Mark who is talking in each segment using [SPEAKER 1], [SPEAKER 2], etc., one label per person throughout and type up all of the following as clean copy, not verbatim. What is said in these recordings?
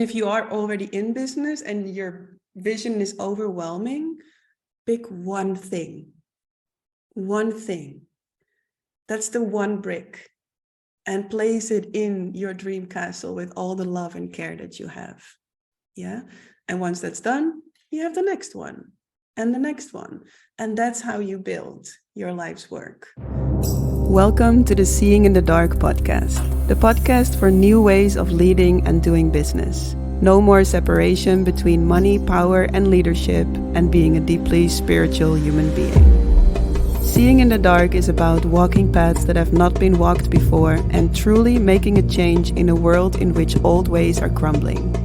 [SPEAKER 1] If you are already in business and your vision is overwhelming, pick one thing. One thing. That's the one brick. And place it in your dream castle with all the love and care that you have. Yeah. And once that's done, you have the next one and the next one. And that's how you build your life's work. Welcome to the Seeing in the Dark podcast, the podcast for new ways of leading and doing business. No more separation between money, power, and leadership, and being a deeply spiritual human being. Seeing in the Dark is about walking paths that have not been walked before and truly making a change in a world in which old ways are crumbling.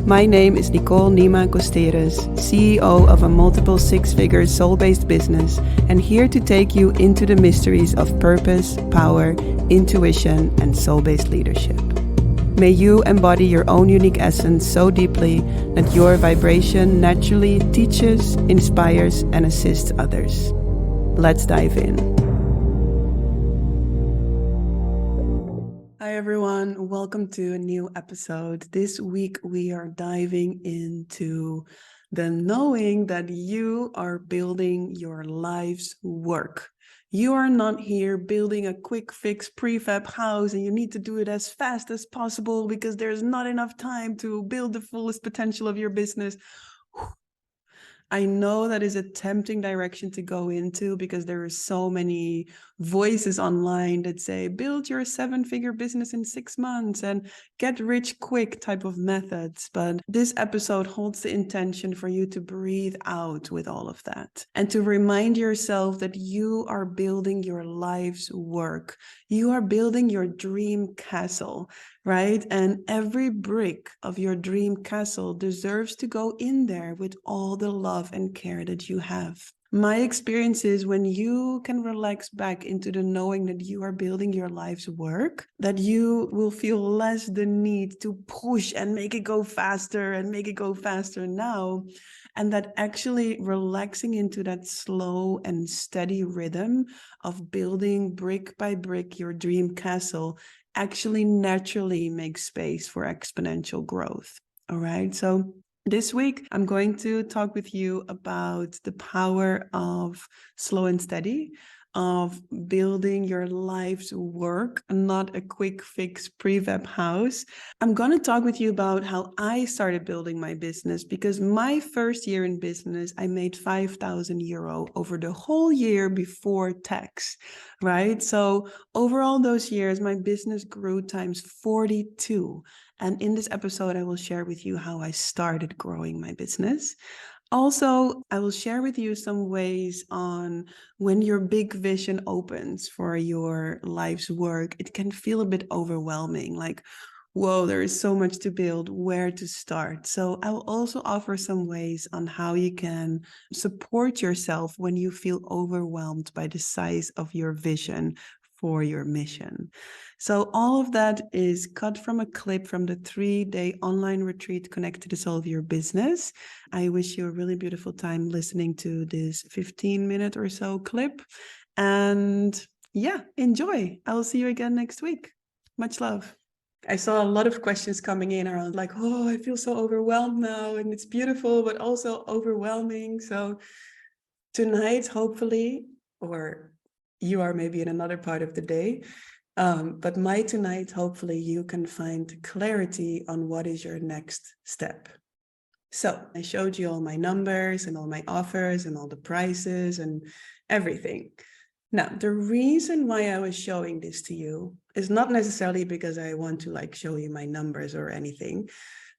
[SPEAKER 1] My name is Nicole Nima Costeres, CEO of a multiple six-figure soul-based business, and here to take you into the mysteries of purpose, power, intuition, and soul-based leadership. May you embody your own unique essence so deeply that your vibration naturally teaches, inspires, and assists others. Let's dive in. Hi everyone, welcome to a new episode. This week we are diving into the knowing that you are building your life's work. You are not here building a quick fix prefab house and you need to do it as fast as possible because there's not enough time to build the fullest potential of your business. I know that is a tempting direction to go into because there are so many voices online that say, build your 7-figure business in 6 months and get rich quick type of methods. But this episode holds the intention for you to breathe out with all of that and to remind yourself that you are building your life's work. You are building your dream castle, right? And every brick of your dream castle deserves to go in there with all the love and care that you have. My experience is when you can relax back into the knowing that you are building your life's work, that you will feel less the need to push and make it go faster and make it go faster now. And that actually relaxing into that slow and steady rhythm of building brick by brick your dream castle actually naturally makes space for exponential growth. All right. So this week, I'm going to talk with you about the power of slow and steady, of building your life's work, not a quick fix prefab house. I'm going to talk with you about how I started building my business because my first year in business, I made €5,000 over the whole year before tax, right? So overall those years, my business grew times 42. And in this episode, I will share with you how I started growing my business. Also, I will share with you some ways on when your big vision opens for your life's work, it can feel a bit overwhelming, like, whoa, there is so much to build, where to start. So I will also offer some ways on how you can support yourself when you feel overwhelmed by the size of your vision for your mission. So all of that is cut from a clip from the 3-day online retreat Connect to the Soul of Your Business. I wish you a really beautiful time listening to this 15-minute or so clip. And yeah, enjoy. I will see you again next week. Much love. I saw a lot of questions coming in around like, oh, I feel so overwhelmed now and it's beautiful, but also overwhelming. So tonight, hopefully, or you are maybe in another part of the day, but tonight, hopefully you can find clarity on what is your next step. So I showed you all my numbers and all my offers and all the prices and everything. Now, the reason why I was showing this to you is not necessarily because I want to like show you my numbers or anything.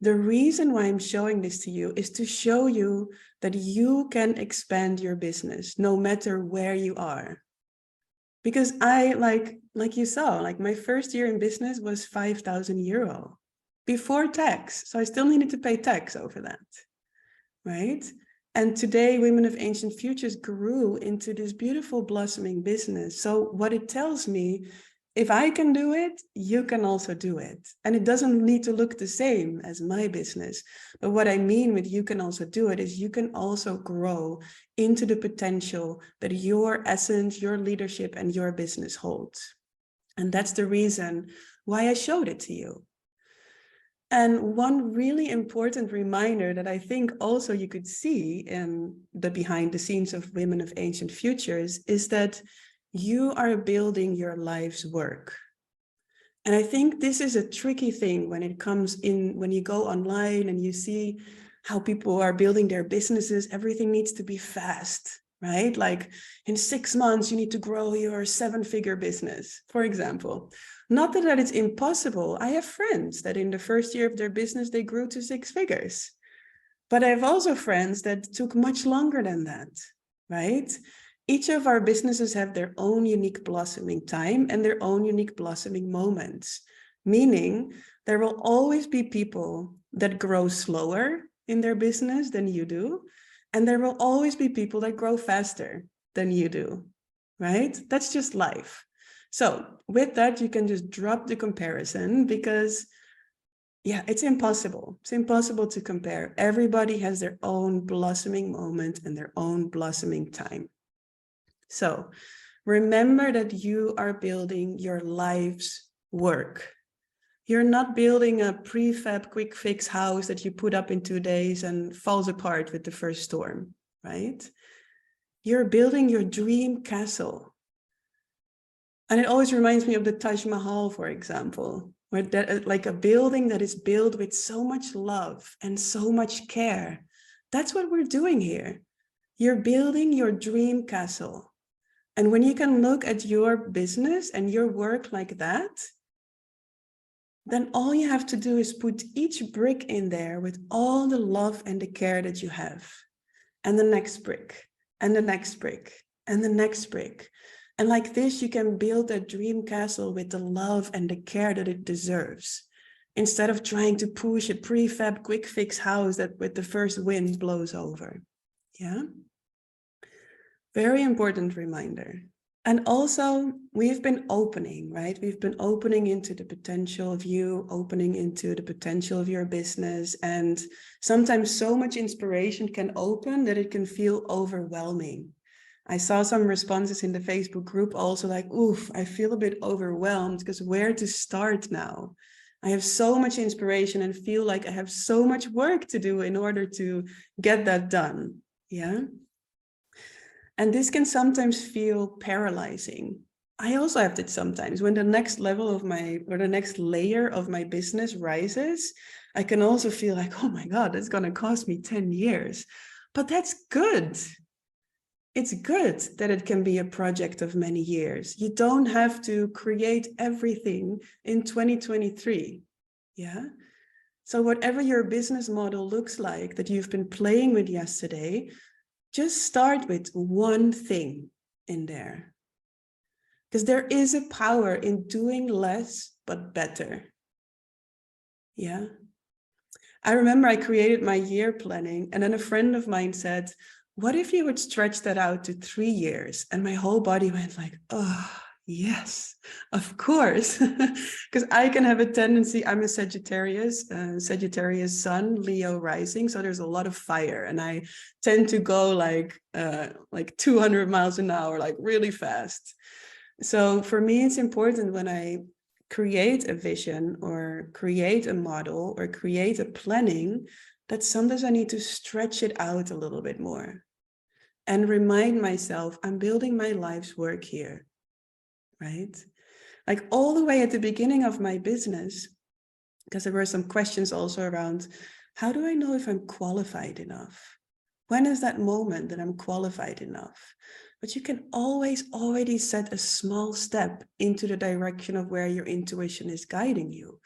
[SPEAKER 1] The reason why I'm showing this to you is to show you that you can expand your business no matter where you are. Because I, like you saw, like my first year in business was €5,000 before tax. So I still needed to pay tax over that, right? And today, Women of Ancient Futures grew into this beautiful blossoming business. So what it tells me, if I can do it, you can also do it. And it doesn't need to look the same as my business. But what I mean with you can also do it is you can also grow into the potential that your essence, your leadership, and your business holds. And that's the reason why I showed it to you. And one really important reminder that I think also you could see in the behind the scenes of Women of Ancient Futures is that you are building your life's work. And I think this is a tricky thing when it comes in, when you go online and you see how people are building their businesses, everything needs to be fast, right? Like in 6 months, you need to grow your 7-figure business, for example. Not that it's impossible. I have friends that in the first year of their business, they grew to 6 figures. But I have also friends that took much longer than that, right? Each of our businesses have their own unique blossoming time and their own unique blossoming moments, meaning there will always be people that grow slower in their business than you do, and there will always be people that grow faster than you do, right? That's just life. So with that, you can just drop the comparison because yeah, it's impossible. It's impossible to compare. Everybody has their own blossoming moment and their own blossoming time. So remember that you are building your life's work. You're not building a prefab quick fix house that you put up in 2 days and falls apart with the first storm, right? You're building your dream castle. And it always reminds me of the Taj Mahal, for example, where that, like a building that is built with so much love and so much care. That's what we're doing here. You're building your dream castle. And when you can look at your business and your work like that, then all you have to do is put each brick in there with all the love and the care that you have. And the next brick, and the next brick, and the next brick. And like this, you can build a dream castle with the love and the care that it deserves, instead of trying to push a prefab quick fix house that with the first wind blows over. Yeah. Very important reminder. And also, we've been opening, right? We've been opening into the potential of you, opening into the potential of your business. And sometimes so much inspiration can open that it can feel overwhelming. I saw some responses in the Facebook group also like, oof, I feel a bit overwhelmed because where to start now? I have so much inspiration and feel like I have so much work to do in order to get that done. Yeah. And this can sometimes feel paralyzing. I also have it sometimes when the next level of or the next layer of my business rises, I can also feel like, oh my God, it's going to cost me 10 years. But that's good. It's good that it can be a project of many years. You don't have to create everything in 2023. Yeah. So whatever your business model looks like that you've been playing with yesterday, just start with one thing in there. Because there is a power in doing less, but better. Yeah. I remember I created my year planning and then a friend of mine said, what if you would stretch that out to 3 years? And my whole body went like, oh, yes, of course. Because I can have a tendency, I'm a Sagittarius sun, Leo rising. So there's a lot of fire and I tend to go like 200 miles an hour, like really fast. So for me, it's important when I create a vision or create a model or create a planning that sometimes I need to stretch it out a little bit more and remind myself I'm building my life's work here, right? Like all the way at the beginning of my business, because there were some questions also around, how do I know if I'm qualified enough? When is that moment that I'm qualified enough? But you can always already set a small step into the direction of where your intuition is guiding you.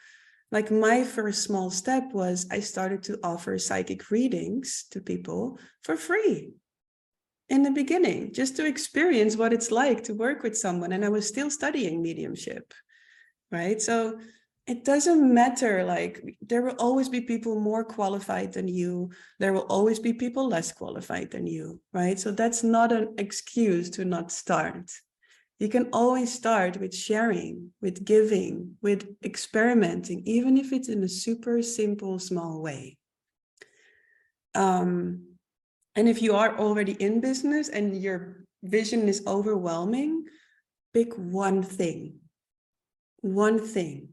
[SPEAKER 1] Like my first small step was I started to offer psychic readings to people for free in the beginning, just to experience what it's like to work with someone. And I was still studying mediumship, right? So it doesn't matter, like there will always be people more qualified than you. There will always be people less qualified than you, right? So that's not an excuse to not start. You can always start with sharing, with giving, with experimenting, even if it's in a super simple, small way. And if you are already in business and your vision is overwhelming, pick one thing. One thing.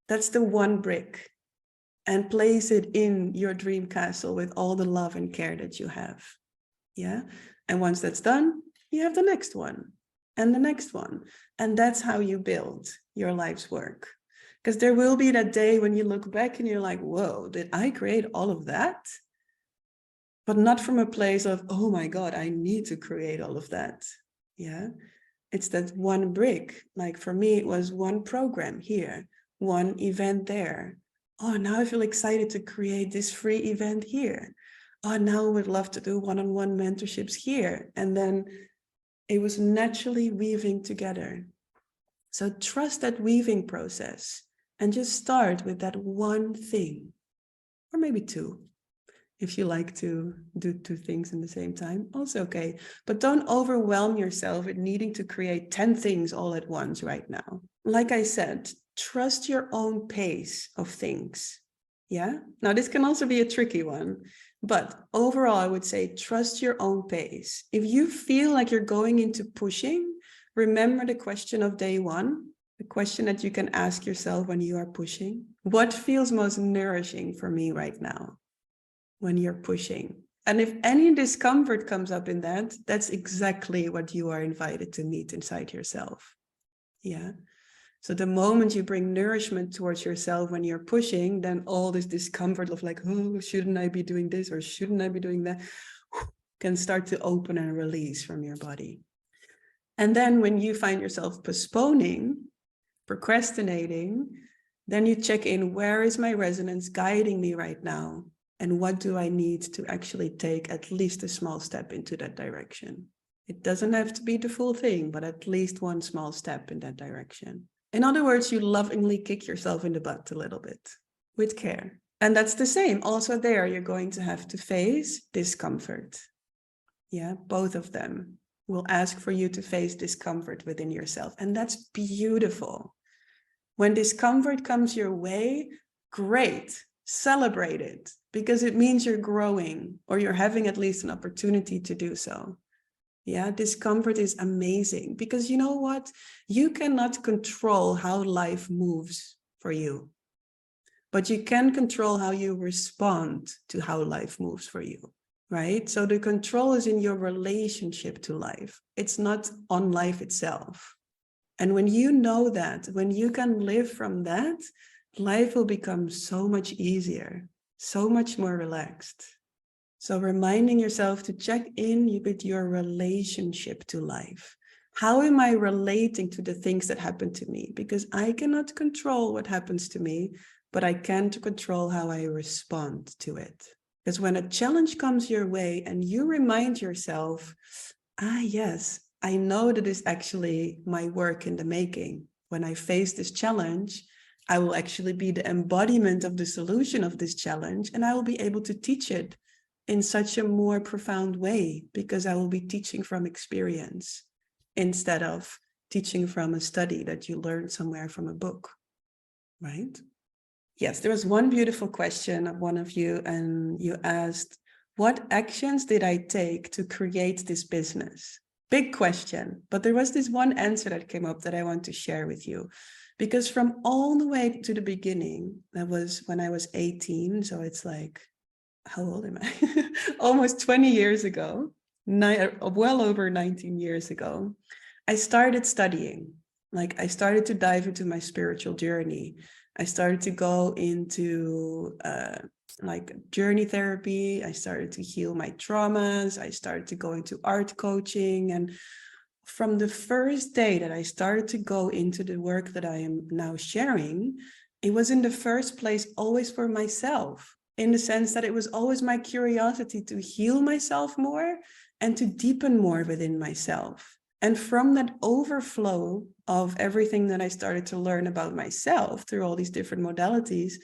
[SPEAKER 1] That's the one brick. and place it in your dream castle with all the love and care that you have. Yeah. And once that's done, you have the next one and the next one. And that's how you build your life's work. Because there will be that day when you look back and you're like, whoa, did I create all of that? But not from a place of, oh my God, I need to create all of that. Yeah. It's that one brick. Like for me, it was one program here, one event there. Oh, now I feel excited to create this free event here. Oh, now I would love to do one-on-one mentorships here. And then it was naturally weaving together. So trust that weaving process and just start with that one thing, or maybe two. If you like to do two things in the same time, also okay. But don't overwhelm yourself with needing to create 10 things all at once right now. Like I said, trust your own pace of things. Yeah. Now, this can also be a tricky one, but overall, I would say trust your own pace. If you feel like you're going into pushing, remember the question of day one, the question that you can ask yourself when you are pushing. What feels most nourishing for me right now? When you're pushing. And if any discomfort comes up in that, that's exactly what you are invited to meet inside yourself. Yeah. So the moment you bring nourishment towards yourself when you're pushing, then all this discomfort of like, oh, shouldn't I be doing this or shouldn't I be doing that, can start to open and release from your body. And then when you find yourself postponing, procrastinating, then you check in, where is my resonance guiding me right now? And what do I need to actually take at least a small step into that direction? It doesn't have to be the full thing, but at least one small step in that direction. In other words, you lovingly kick yourself in the butt a little bit with care. And that's the same. Also there, you're going to have to face discomfort. Yeah, both of them will ask for you to face discomfort within yourself. And that's beautiful. When discomfort comes your way, great. Celebrate it, because it means you're growing, or you're having at least an opportunity to do so. Yeah, discomfort is amazing, because you know what? You cannot control how life moves for you, but you can control how you respond to how life moves for you, right? So the control is in your relationship to life. It's not on life itself. And when you know that, when you can live from that, life will become so much easier, so much more relaxed. So reminding yourself to check in with your relationship to life. How am I relating to the things that happen to me? Because I cannot control what happens to me, but I can control how I respond to it. Because when a challenge comes your way and you remind yourself, yes, I know that is actually my work in the making. When I face this challenge, I will actually be the embodiment of the solution of this challenge, and I will be able to teach it in such a more profound way, because I will be teaching from experience instead of teaching from a study that you learned somewhere from a book, right? Yes, there was one beautiful question of one of you, and you asked, what actions did I take to create this business? Big question, but there was this one answer that came up that I want to share with you. Because from all the way to the beginning, that was when I was 18. So it's like, how old am I? Almost 20 years ago, well over 19 years ago, I started studying. Like I started to dive into my spiritual journey. I started to go into like journey therapy. I started to heal my traumas. I started to go into art coaching. And from the first day that I started to go into the work that I am now sharing, it was in the first place always for myself, in the sense that it was always my curiosity to heal myself more and to deepen more within myself. And from that overflow of everything that I started to learn about myself through all these different modalities,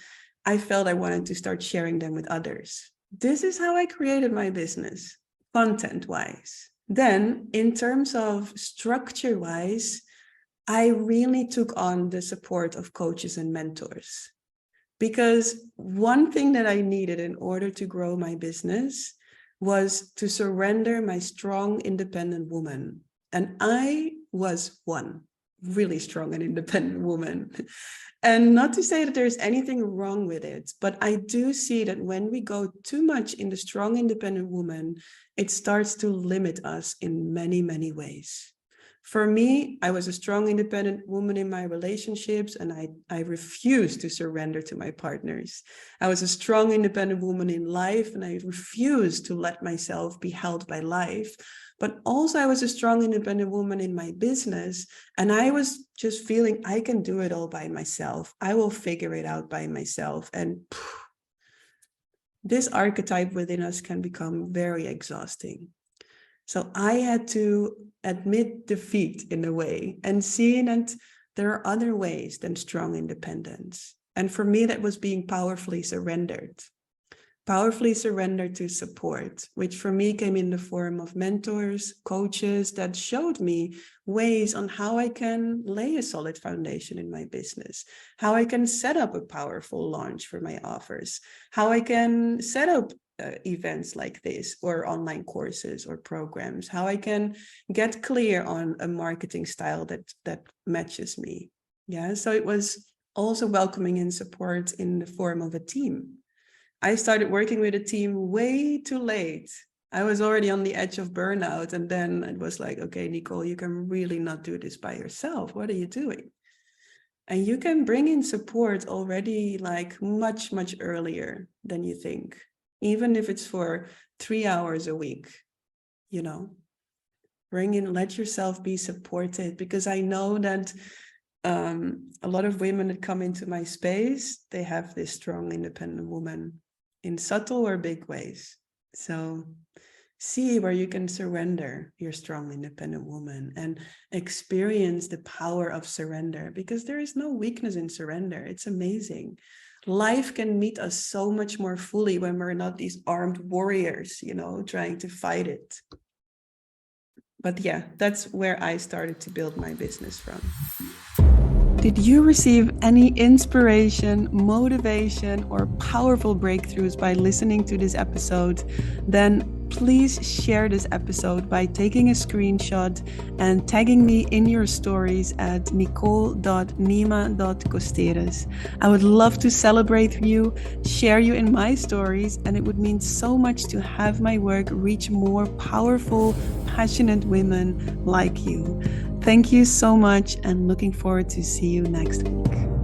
[SPEAKER 1] I felt I wanted to start sharing them with others. This is how I created my business, content-wise. Then, in terms of structure-wise, I really took on the support of coaches and mentors. Because one thing that I needed in order to grow my business was to surrender my strong, independent woman. And I was one. really strong and independent woman. And not to say that there's anything wrong with it, but I do see that when we go too much in the strong, independent woman, it starts to limit us in many, many ways. For me, I was a strong, independent woman in my relationships, and I refused to surrender to my partners. I was a strong, independent woman in life, and I refused to let myself be held by life. But also I was a strong, independent woman in my business, and I was just feeling I can do it all by myself. I will figure it out by myself. And this archetype within us can become very exhausting. So I had to admit defeat in a way and see that there are other ways than strong independence. And for me, that was being powerfully surrendered to support, which for me came in the form of mentors, coaches that showed me ways on how I can lay a solid foundation in my business, how I can set up a powerful launch for my offers, how I can set up events like this or online courses or programs, how I can get clear on a marketing style that matches me. Yeah, so it was also welcoming and support in the form of a team. I started working with a team way too late. I was already on the edge of burnout, and then it was like, okay, Nicole, you can really not do this by yourself. What are you doing? And you can bring in support already like much, much earlier than you think. Even if it's for 3 hours a week, let yourself be supported, because I know that a lot of women that come into my space, they have this strong, independent woman in subtle or big ways. So see where you can surrender your strong, independent woman and experience the power of surrender, because there is no weakness in surrender. It's amazing. Life can meet us so much more fully when we're not these armed warriors, trying to fight it. But yeah, that's where I started to build my business from. Did you receive any inspiration, motivation, or powerful breakthroughs by listening to this episode? Then please share this episode by taking a screenshot and tagging me in your stories at nicole.nima.costeres. I would love to celebrate you, share you in my stories, and it would mean so much to have my work reach more powerful, passionate women like you. Thank you so much, and looking forward to see you next week.